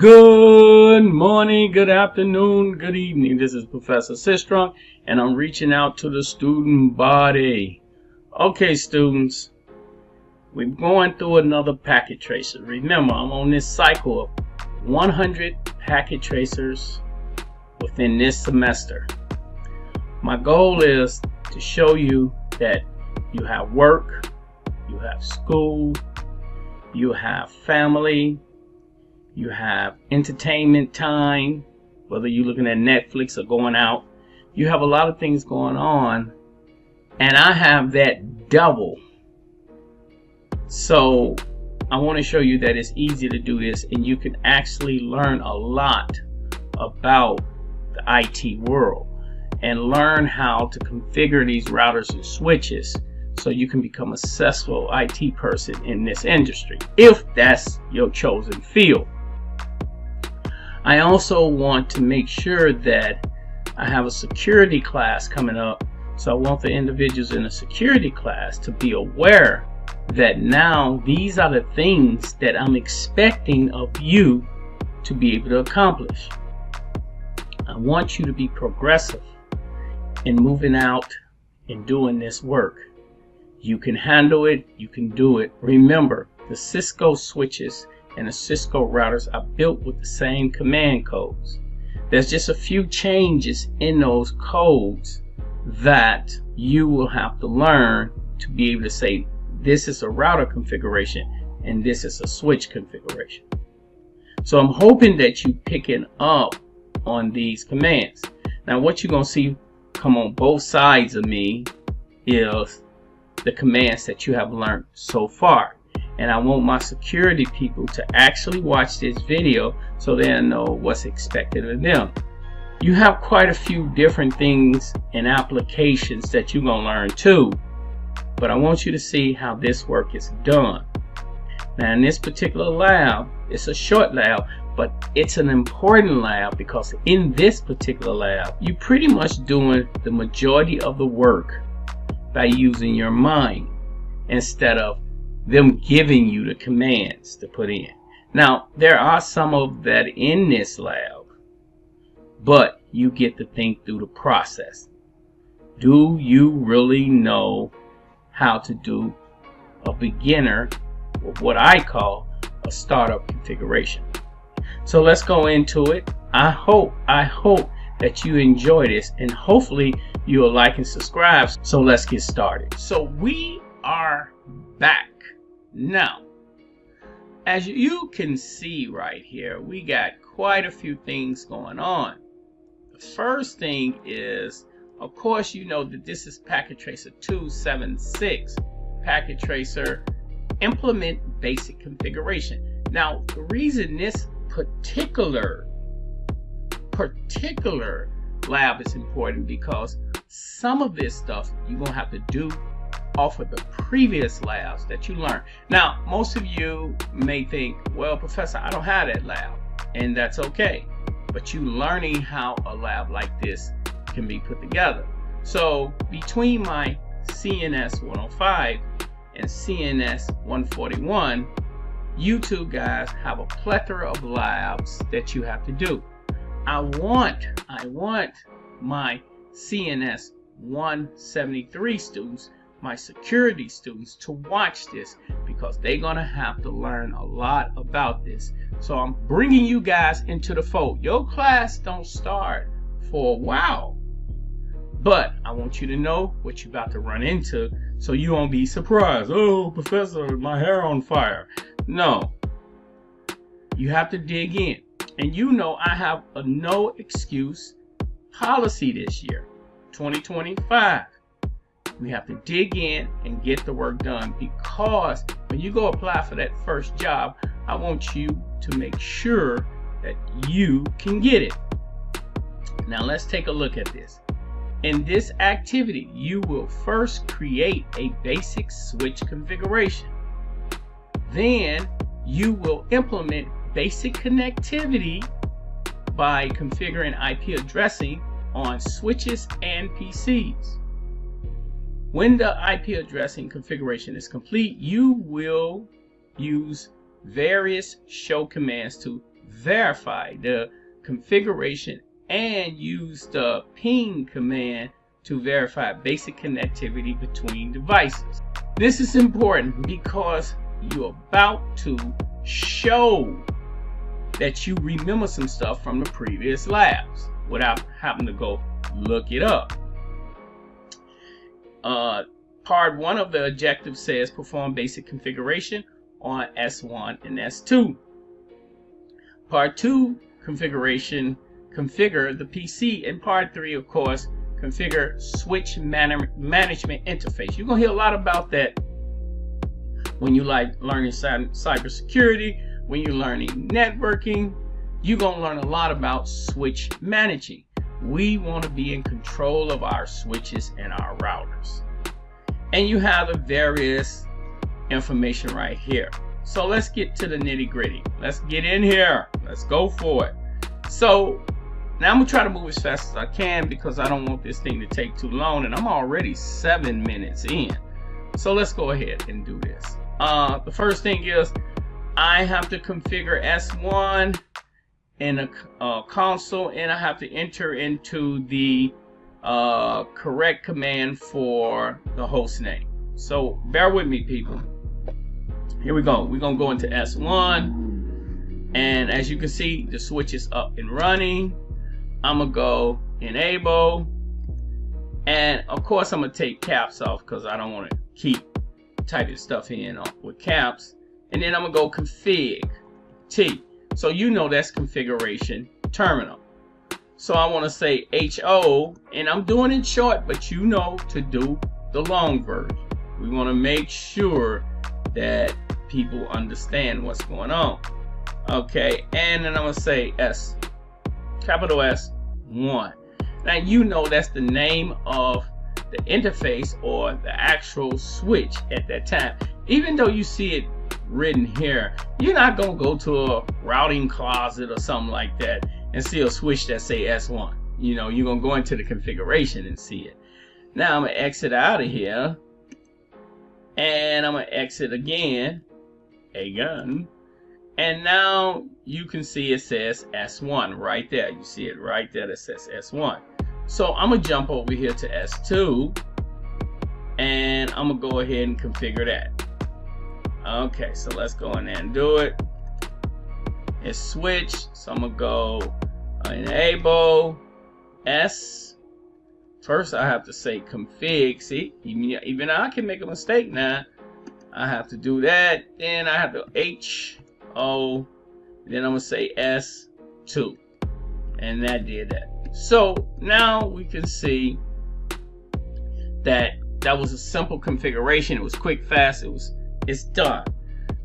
Good morning, good afternoon, good evening. This is Professor Sistrunk, and I'm reaching out to the student body. Okay, students, we're going through another packet tracer. Remember, I'm on this cycle of 100 packet tracers within this semester. My goal is to show you that you have work, you have school, you have family, you have entertainment time, whether you're looking at Netflix or going out. You have a lot of things going on, and I have that double. So I want to show you that it's easy to do this, and you can actually learn a lot about the IT world and learn how to configure these routers and switches so you can become a successful IT person in this industry, if that's your chosen field. I also want to make sure that I have a security class coming up, so I want the individuals in the security class to be aware that now these are the things that I'm expecting of you to be able to accomplish. I want you to be progressive in moving out and doing this work. You can handle it, you can do it. Remember, the Cisco switches and the Cisco routers are built with the same command codes. There's just a few changes in those codes that you will have to learn to be able to say this is a router configuration and this is a switch configuration. So I'm hoping that you picking up on these commands. Now what you're going to see come on both sides of me is the commands that you have learned so far. And I want my security people to actually watch this video so they'll know what's expected of them. You have quite a few different things and applications that you're going to learn too, but I want you to see how this work is done. Now in this particular lab, it's a short lab, but it's an important lab because in this particular lab, you're pretty much doing the majority of the work by using your mind instead of them giving you the commands to put in. Now, there are some of that in this lab, but you get to think through the process. Do you really know how to do a beginner, or what I call a startup configuration? So let's go into it. I hope that you enjoy this, and hopefully you'll like and subscribe. So let's get started. So we are back. Now, as you can see right here, we got quite a few things going on. The first thing is, of course, you know that this is Packet Tracer 276. Packet Tracer implement basic configuration. Now, the reason this particular lab is important because some of this stuff you're going to have to do off of the previous labs that you learned. Now, most of you may think, well, Professor, I don't have that lab, and that's okay. But you learning how a lab like this can be put together. So between my CNS 105 and CNS 141, you two guys have a plethora of labs that you have to do. I want my CNS 173 students, my security students, to watch this because they're gonna have to learn a lot about this. So I'm bringing you guys into the fold. Your class don't start for a while, but I want you to know what you're about to run into so you won't be surprised. Oh, Professor, my hair on fire. No, you have to dig in. And you know I have a no excuse policy this year, 2025. We have to dig in and get the work done, because when you go apply for that first job, I want you to make sure that you can get it. Now let's take a look at this. In this activity, you will first create a basic switch configuration. Then you will implement basic connectivity by configuring IP addressing on switches and PCs. When the IP addressing configuration is complete, you will use various show commands to verify the configuration and use the ping command to verify basic connectivity between devices. This is important because you're about to show that you remember some stuff from the previous labs without having to go look it up. Part 1 of the objective says perform basic configuration on S1 and S2. Part 2, configuration, configure the PC. And part 3, of course, configure switch management interface. You're going to hear a lot about that when you like learning cybersecurity, when you're learning networking. You're going to learn a lot about switch managing. We want to be in control of our switches and our routers. And you have the various information right here. So let's get to the nitty-gritty. Let's get in here. Let's go for it. So now I'm gonna try to move as fast as I can because I don't want this thing to take too long, and I'm already 7 minutes in. So let's go ahead and do this. The first thing is I have to configure S1 in a console, and I have to enter into the correct command for the host name. So bear with me, people. Here we go. We're gonna go into S1, and as you can see, the switch is up and running. I'm gonna go enable, and of course I'm gonna take caps off because I don't want to keep typing stuff in with caps. And then I'm gonna go config T. So you know that's configuration terminal. So I want to say HO, and I'm doing it short, but you know to do the long version. We want to make sure that people understand what's going on. Okay, and then I'm going to say S, capital S1. Now you know that's the name of the interface or the actual switch at that time. Even though you see it written here, you're not going to go to a routing closet or something like that and see a switch that say S1. You know, you're going to go into the configuration and see it. Now I'm going to exit out of here, and I'm going to exit again, and now you can see it says S1 right there. You see it right there that says S1. So I'm going to jump over here to S2, and I'm going to go ahead and configure that. Okay, so let's go in there and do it. It's switch, so I'm gonna go enable S. First I have to say config. See, even I can make a mistake now. I have to do that. Then I have to HO. Then I'm gonna say S2, and that did that. So now we can see that that was a simple configuration. It was quick, fast. It's done.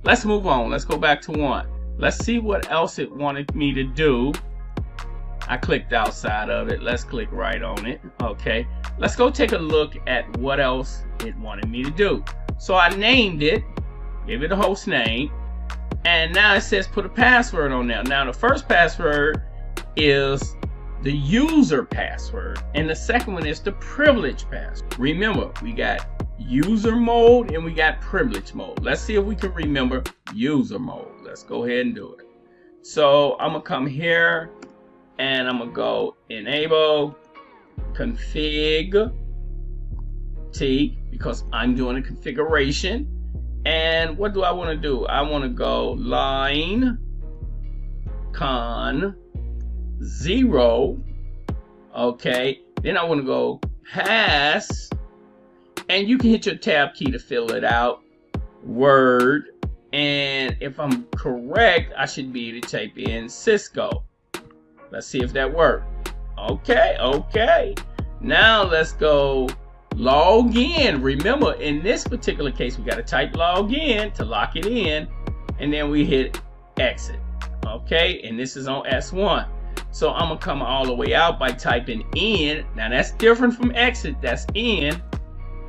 Let's move on. Let's go back to 1. Let's see what else it wanted me to do. I clicked outside of it. Let's click right on it. Okay. Let's go take a look at what else it wanted me to do. So I named it, gave it a host name, and now it says put a password on there. Now the first password is the user password, and the second one is the privilege password. Remember, we got user mode and we got privilege mode. Let's see if we can remember user mode. Let's go ahead and do it. So I'm gonna come here and I'm gonna go enable config T because I'm doing a configuration. And what do I want to do? I want to go line con 0. Okay, then I want to go pass, and you can hit your tab key to fill it out. Word, and if I'm correct, I should be able to type in Cisco. Let's see if that worked. Okay. Now let's go log in. Remember, in this particular case, we got to type log in to lock it in, and then we hit exit. Okay, and this is on S1. So I'm gonna come all the way out by typing in. Now that's different from exit. That's in,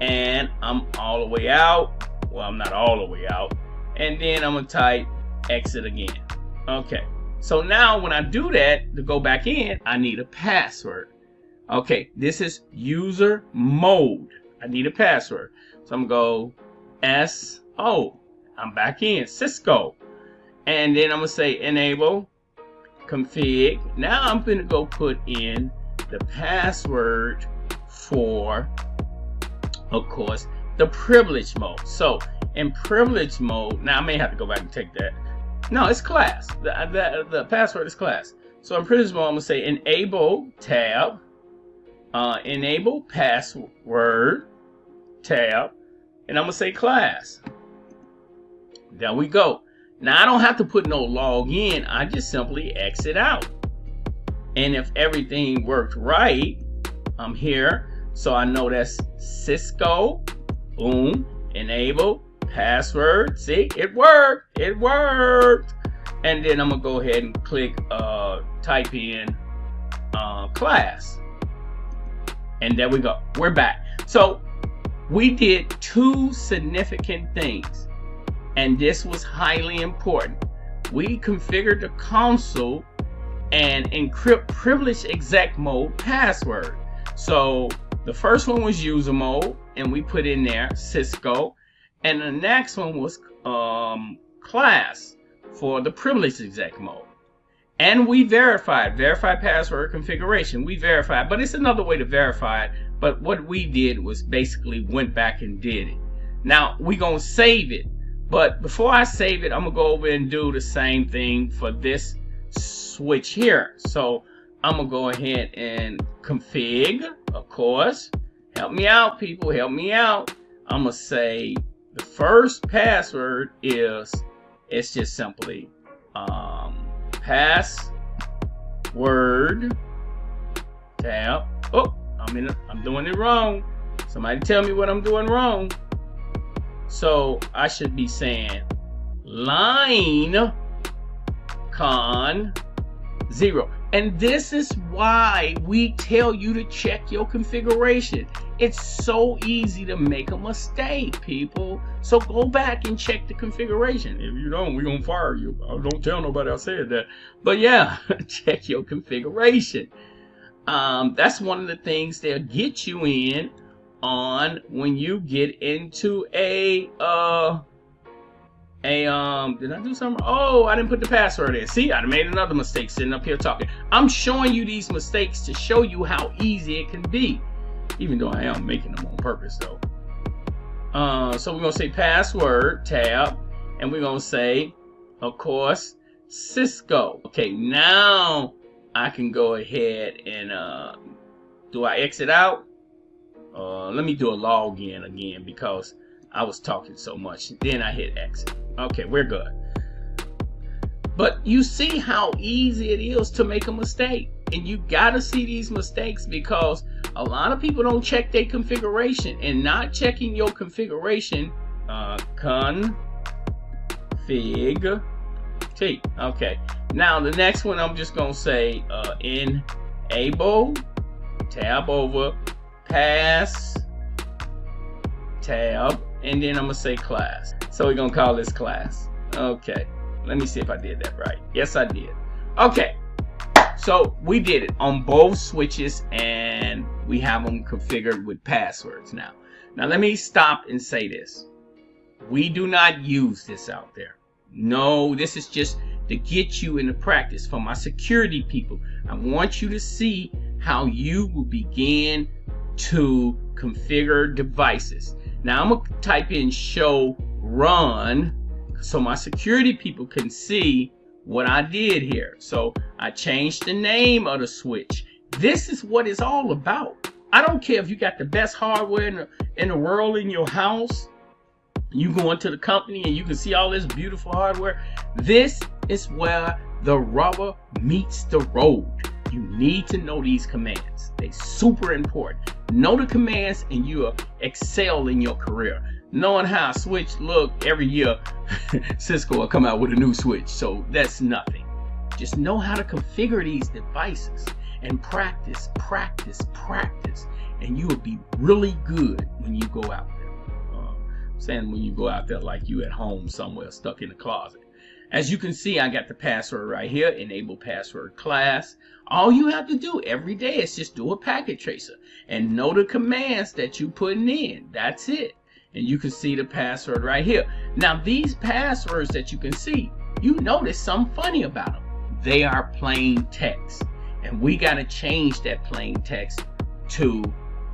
and I'm all the way out. Well, I'm not all the way out. And then I'm gonna type exit again. Okay. So now when I do that, to go back in, I need a password. Okay, this is user mode. I need a password. So I'm gonna go SO. I'm back in Cisco. And then I'm gonna say enable config. Now I'm going to go put in the password for, of course, the privilege mode. So in privilege mode, now I may have to go back and take that. No, it's class. The password is class. So in privilege mode, I'm gonna say enable tab, enable password tab, and I'm gonna say class. There we go. Now I don't have to put no login. I just simply exit out. And if everything worked right, I'm here. So I know that's Cisco. Boom. Enable password. See, it worked. It worked. And then I'm gonna go ahead and click type in class. And there we go. We're back. So we did two significant things, and this was highly important. We configured the console and encrypt privilege exec mode password. So the first one was user mode, and we put in there Cisco, and the next one was class for the privilege exec mode. And we verified password configuration. We verified, but it's another way to verify it. But what we did was basically went back and did it. Now we're gonna save it, but before I save it, I'm gonna go over and do the same thing for this switch here. So I'm gonna go ahead and config, of course. Help me out, people, help me out. I'm gonna say the first password is, it's just simply password tab. Oh, I'm doing it wrong. Somebody tell me what I'm doing wrong. So I should be saying line con 0. And this is why we tell you to check your configuration. It's so easy to make a mistake, people. So go back and check the configuration. If you don't, we're gonna fire you. Don't tell nobody I said that. But yeah, check your configuration. That's one of the things they'll get you in on when you get into did I do something? Oh, I didn't put the password in. See, I made another mistake sitting up here talking. I'm showing you these mistakes to show you how easy it can be, even though I am making them on purpose though. So we're gonna say password tab, and we're gonna say, of course, Cisco. Okay, now I can go ahead and do I exit out? Let me do a login again because I was talking so much. Then I hit exit. Okay, we're good. But you see how easy it is to make a mistake. And you gotta see these mistakes because a lot of people don't check their configuration. And not checking your configuration, config T. Okay. Now the next one I'm just gonna say enable tab over pass tab, and then I'm gonna say class. So we're gonna call this class. Okay, let me see if I did that right. Yes, I did. Okay, so we did it on both switches, and we have them configured with passwords now. Now let me stop and say this. We do not use this out there. No, this is just to get you into practice. For my security people, I want you to see how you will begin to configure devices. Now I'm gonna type in show run so my security people can see what I did here. So I changed the name of the switch. This is what it's all about. I don't care if you got the best hardware in the world in your house. You go into the company and you can see all this beautiful hardware. This is where the rubber meets the road. You need to know these commands. They're super important. Know the commands and you'll excel in your career. Knowing how a switch look, every year Cisco will come out with a new switch. So that's nothing. Just know how to configure these devices and practice, practice, practice. And you will be really good when you go out there. I'm saying when you go out there like you at home somewhere stuck in the closet. As you can see, I got the password right here, enable password class. All you have to do every day is just do a packet tracer and know the commands that you're putting in. That's it. And you can see the password right here. Now, these passwords that you can see, you notice something funny about them. they are plain text. And we got to change that plain text to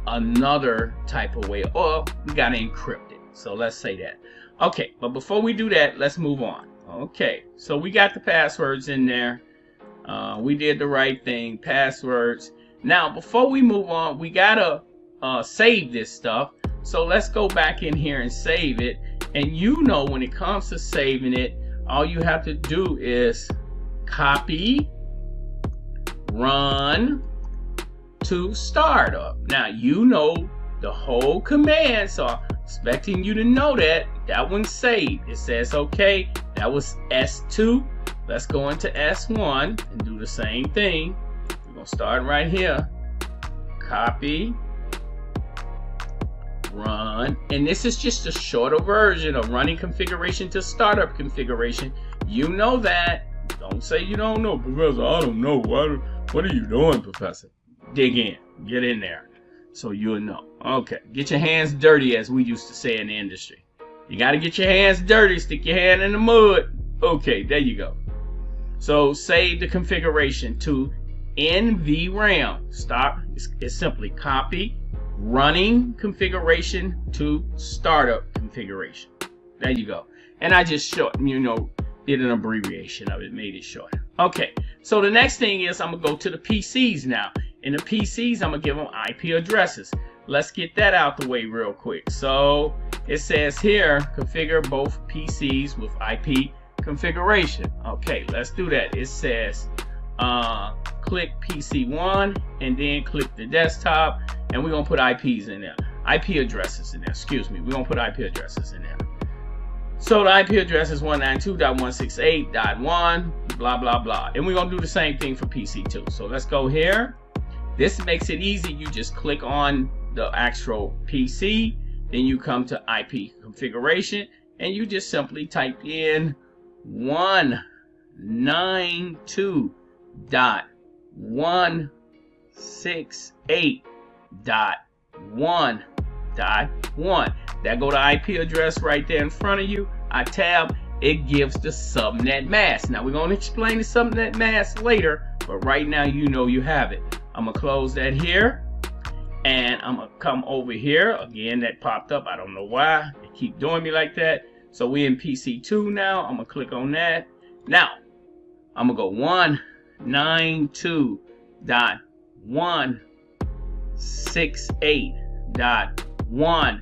another type of way, or we got to encrypt it. So let's say that. Okay, but before we do that, let's move on. Okay, so we got the passwords in there. We did the right thing, passwords. Now, before we move on, we gotta save this stuff. So let's go back in here and save it. And you know, when it comes to saving it, all you have to do is copy, run to startup. Now, you know the whole command, so I'm expecting you to know that. That one's saved. It says, okay, that was S2. Let's go into S1 and do the same thing. We're going to start right here. Copy, run. And this is just a shorter version of running configuration to startup configuration. You know that. Don't say you don't know, Professor. I don't know. What are you doing, Professor? Dig in. Get in there so you'll know. Okay. Get your hands dirty, as we used to say in the industry. You got to get your hands dirty. Stick your hand in the mud. Okay, there you go. So save the configuration to NVRAM. Stop. It's simply copy, running configuration to startup configuration. There you go. And I just did an abbreviation of it, made it short. Okay, so the next thing is I'm going to go to the PCs now. In the PCs, I'm going to give them IP addresses. Let's get that out the way real quick. So it says here, configure both PCs with IP configuration. Okay, let's do that. It says click PC1 and then click the desktop, and we're going to put IPs in there. IP addresses in there. Excuse me. We're going to put IP addresses in there. So the IP address is 192.168.1, blah, blah, blah. And we're going to do the same thing for PC2. So let's go here. This makes it easy. You just click on the actual PC, then you come to IP configuration, and you just simply type in 192.168.1.1. That go to IP address right there in front of you. I tab, it gives the subnet mask. Now we're going to explain the subnet mask later, but right now you know you have it. I'm going to close that here, and I'm going to come over here. Again, that popped up. I don't know why. They keep doing me like that. So we're in PC2 now. I'm going to click on that. Now, I'm going to go 192.168.1.1.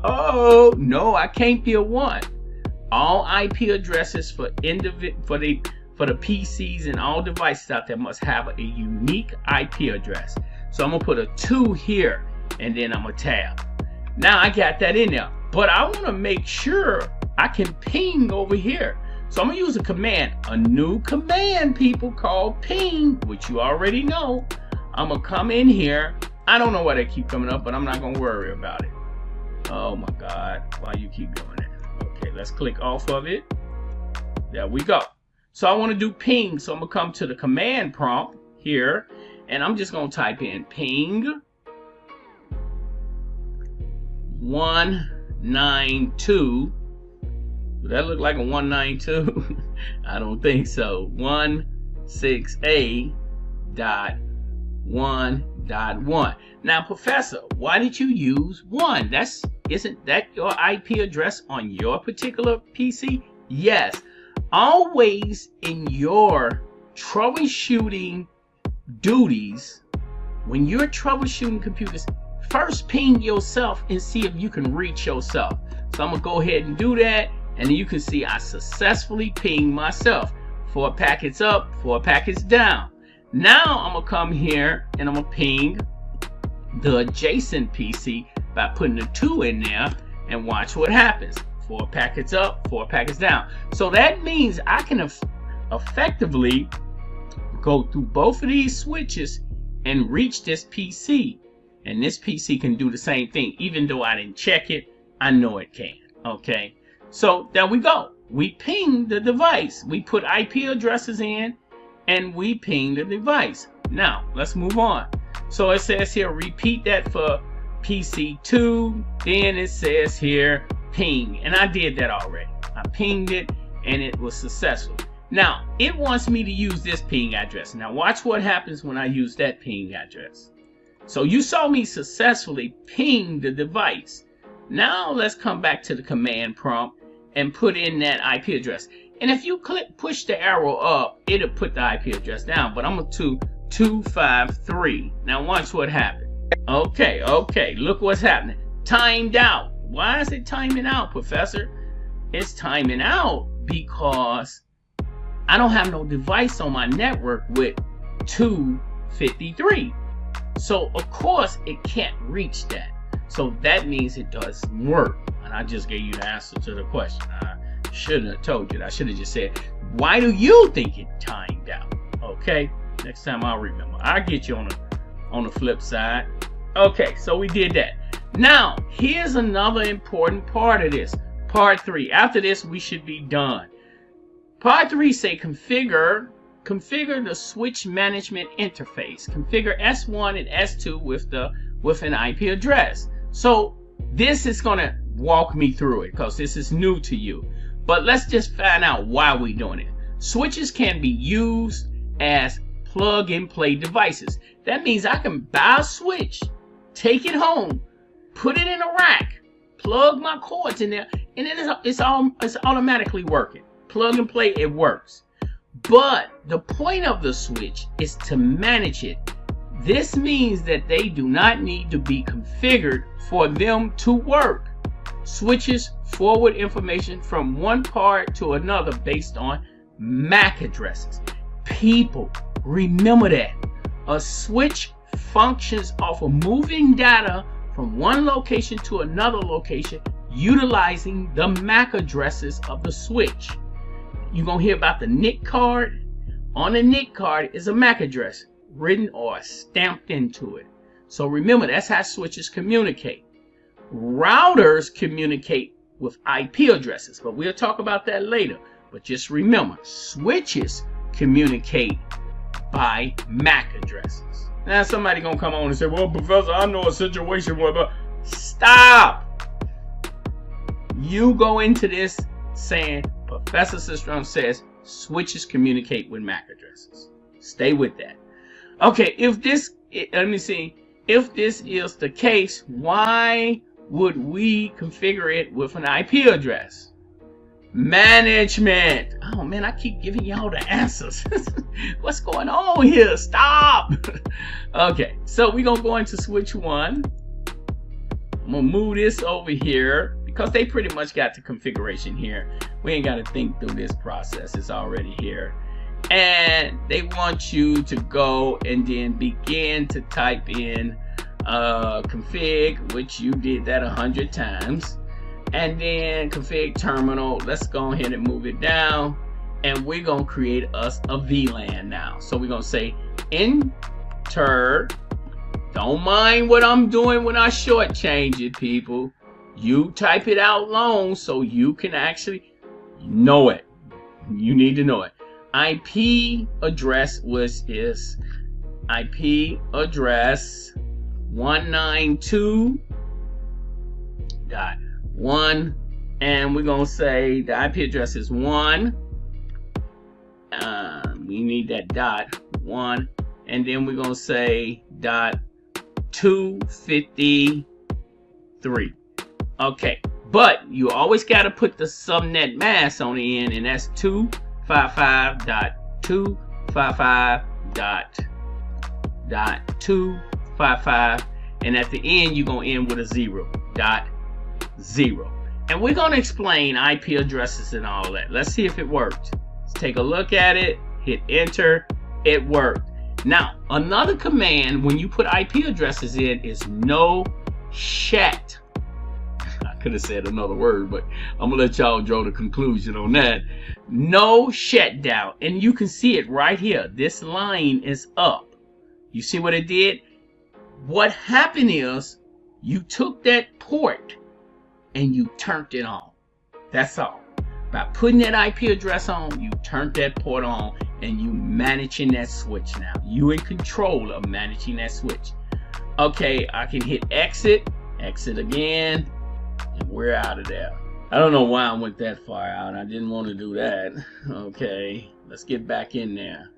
Oh, no, I can't be a 1. All IP addresses for the PCs and all devices out there must have a unique IP address. So I'm going to put a 2 here, and then I'm going to tab. Now I got that in there, but I want to make sure I can ping over here. So I'm going to use a command, a new command, people, called ping, which you already know. I'm going to come in here. I don't know why they keep coming up, but I'm not going to worry about it. Oh my God, why you keep doing that? Okay, let's click off of it. There we go. So I want to do ping, so I'm going to come to the command prompt here, and I'm just going to type in ping 192. Does that look like a 192? I don't think so. 168.1.1. Now, Professor, why did you use 1? Isn't that your IP address on your particular PC? Yes. Always in your troubleshooting duties, when you're troubleshooting computers, first ping yourself and see if you can reach yourself. So I'm going to go ahead and do that, and you can see I successfully pinged myself. 4 packets up, 4 packets down. Now I'm going to come here and I'm going to ping the adjacent PC by putting a 2 in there, and watch what happens. 4 packets up, 4 packets down. So that means I can effectively go through both of these switches and reach this PC. And this PC can do the same thing. Even though I didn't check it, I know it can. Okay. So there we go. We ping the device. We put IP addresses in and we ping the device. Now, let's move on. So it says here, repeat that for PC2. Then it says here, ping. And I did that already. I pinged it and it was successful. Now, it wants me to use this ping address. Now, watch what happens when I use that ping address. So you saw me successfully ping the device. Now, let's come back to the command prompt and put in that IP address. And if you push the arrow up, it'll put the IP address down. But I'm going to 253. Now, watch what happened. Okay, look what's happening. Timed out. Why is it timing out, Professor? It's timing out because I don't have no device on my network with 253. So, of course, it can't reach that. So, that means it doesn't work. And I just gave you the answer to the question. I shouldn't have told you that. I should have just said, why do you think it timed out? Okay, next time I'll remember. I'll get you on the flip side. Okay, so we did that. Now, here's another important part of this. Part 3. After this, we should be done. Part 3 say configure the switch management interface. Configure S1 and S2 with an IP address. So this is going to walk me through it because this is new to you. But let's just find out why we're doing it. Switches can be used as plug-and-play devices. That means I can buy a switch, take it home, put it in a rack, plug my cords in there, and it's automatically working. Plug and play, it works. But the point of the switch is to manage it. This means that they do not need to be configured for them to work. Switches forward information from one part to another based on MAC addresses. People, remember that. A switch functions off of moving data from one location to another location utilizing the MAC addresses of the switch. You're going to hear about the NIC card. On the NIC card is a MAC address written or stamped into it. So remember, that's how switches communicate. Routers communicate with IP addresses, but we'll talk about that later. But just remember, switches communicate by MAC addresses. Now somebody gonna come on and say, well, Professor, I know a situation where... Stop! You go into this saying, Professor Sistrom says switches communicate with MAC addresses. Stay with that. Okay, if this is the case, why would we configure it with an IP address? Management. Oh man, I keep giving y'all the answers. What's going on here? Stop. Okay, so we're gonna go into switch 1. I'm gonna move this over here because they pretty much got the configuration here. We ain't got to think through this process. It's already here. And they want you to go and then begin to type in config, which you did that 100 times. And then config terminal. Let's go ahead and move it down. And we're going to create us a VLAN now. So we're going to say enter. Don't mind what I'm doing when I shortchange it, people. You type it out long so you can actually know it. You need to know it. IP address is IP address 192.1, and we're gonna say the IP address is 1. We need that dot 1, and then we're gonna say dot 253. Okay, but you always got to put the subnet mask on the end, and that's 255.255.255, and at the end you're gonna end with a 0.0. And we're gonna explain IP addresses and all that. Let's see if it worked. Let's take a look at it. Hit enter. It worked. Now another command when you put IP addresses in is no shet. Could have said another word, but I'm gonna let y'all draw the conclusion on that. No shutdown, and you can see it right here. This line is up. You see what it did? What happened is you took that port and you turned it on. That's all. By putting that IP address on, you turned that port on, and you managing that switch now. You in control of managing that switch. Okay, I can hit exit again. And we're out of there. I don't know why I went that far out. I didn't want to do that. Okay, let's get back in there.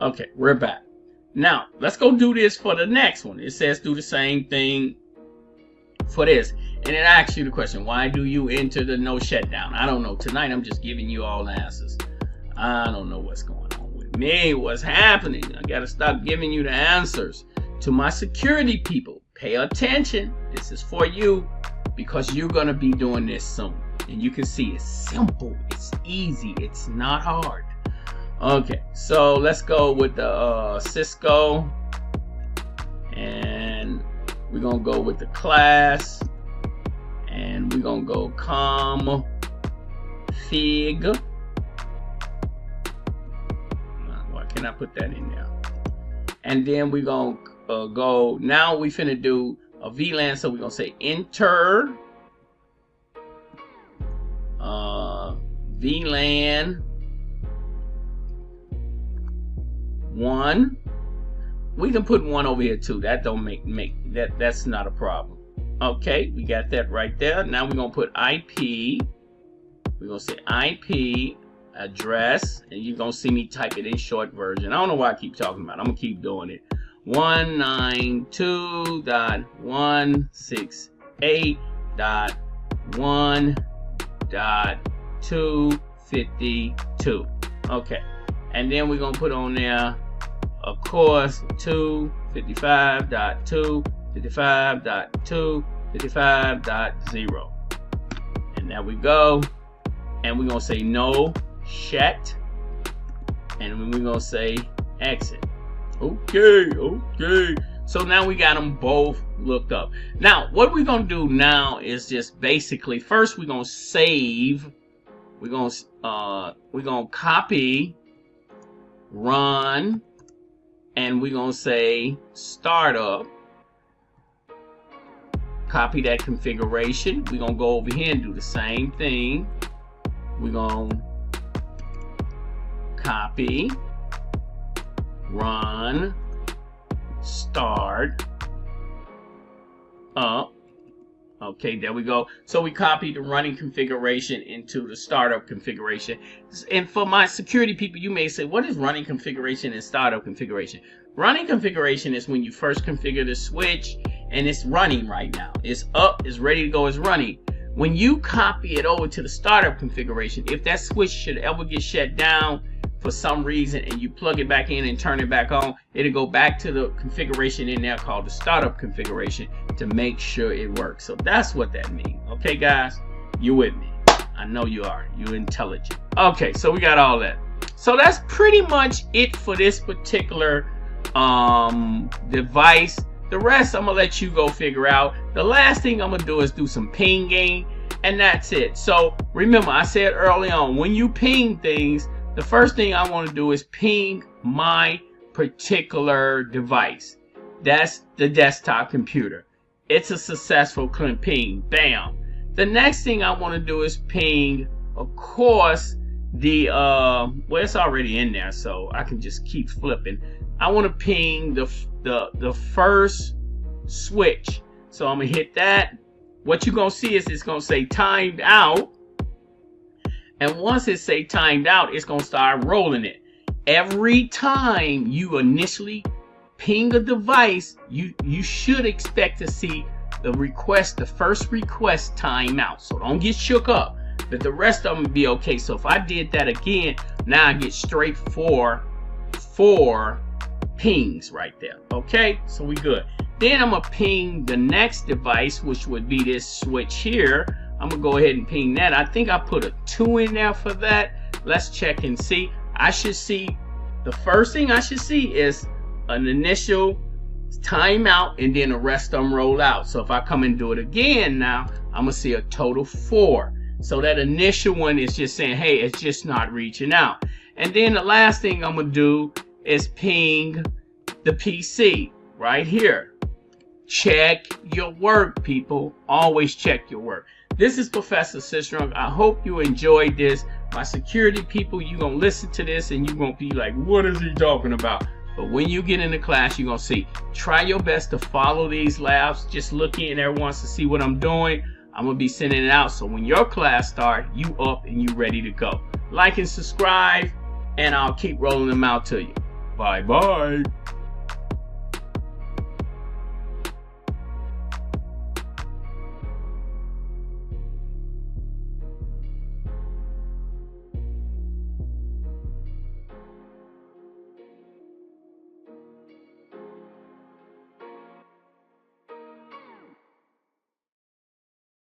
Okay, we're back. Now, let's go do this for the next one. It says do the same thing for this. And it asks you the question, why do you enter the no shutdown? I don't know. Tonight, I'm just giving you all the answers. I don't know what's going on with me. What's happening? I got to stop giving you the answers. To my security people, pay attention. This is for you because you're going to be doing this soon. And you can see it's simple. It's easy. It's not hard. Okay, so let's go with the Cisco. And we're going to go with the class. And we're going to go config. Why can't I put that in there? And then we're going to go, now we finna do a VLAN, so we're going to say enter VLAN 1. We can put 1 over here too. That don't make that's not a problem. Okay, we got that right there. Now we're gonna put IP. We're gonna say IP address, and you're gonna see me type it in short version. I don't know why I keep talking about it. I'm gonna keep doing it. 192.168.1.252. Okay, and then we're gonna put on there, of course, 255.255.255.0. And there we go. And we're gonna say no shut, and we're gonna say exit. Okay. So now we got them both looked up. Now what we're gonna do now is just basically, first we're gonna save. We're gonna copy, run, and we're gonna say startup. Copy that configuration. We're gonna go over here and do the same thing. We're gonna copy, run, start up. Okay, there we go. So we copied the running configuration into the startup configuration. And for my security people, you may say, what is running configuration and startup configuration? Running configuration is when you first configure the switch and it's running right now. It's up, it's ready to go, it's running. When you copy it over to the startup configuration, if that switch should ever get shut down for some reason and you plug it back in and turn it back on, it'll go back to the configuration in there called the startup configuration to make sure it works. So that's what that means. Okay, guys, you with me? I know you are. You're intelligent. Okay, so we got all that. So that's pretty much it for this particular device. The rest I'm gonna let you go figure out. The last thing I'm gonna do is do some pinging, and that's it. So remember, I said early on, when you ping things, the first thing I want to do is ping my particular device. That's the desktop computer. It's a successful ping. Bam. The next thing I want to do is ping, of course, the well, it's already in there, so I can just keep flipping. I want to ping the first switch. So I'm gonna hit that. What you're gonna see is it's gonna say timed out. And once it say timed out, it's gonna start rolling it. Every time you initially ping a device, you should expect to see the first request time out. So don't get shook up. But the rest of them be okay. So if I did that again, now I get straight four pings right there. Okay, so we good. Then I'm gonna ping the next device, which would be this switch here. I'm gonna go ahead and ping that. I think I put a 2 in there for that. Let's check and see. I should see, the first thing I should see is an initial timeout, and then the rest of them roll out. So if I come and do it again now, I'm gonna see a total 4. So that initial one is just saying, hey, it's just not reaching out. And then the last thing I'm gonna do is ping the PC right here. Check your work, people. Always check your work. This is Professor Cicerone. I hope you enjoyed this. My security people, you're going to listen to this and you're going to be like, what is he talking about? But when you get into class, you're going to see. Try your best to follow these labs. Just look in there once to see what I'm doing. I'm going to be sending it out so when your class starts, you up and you ready to go. Like and subscribe, and I'll keep rolling them out to you. Bye-bye.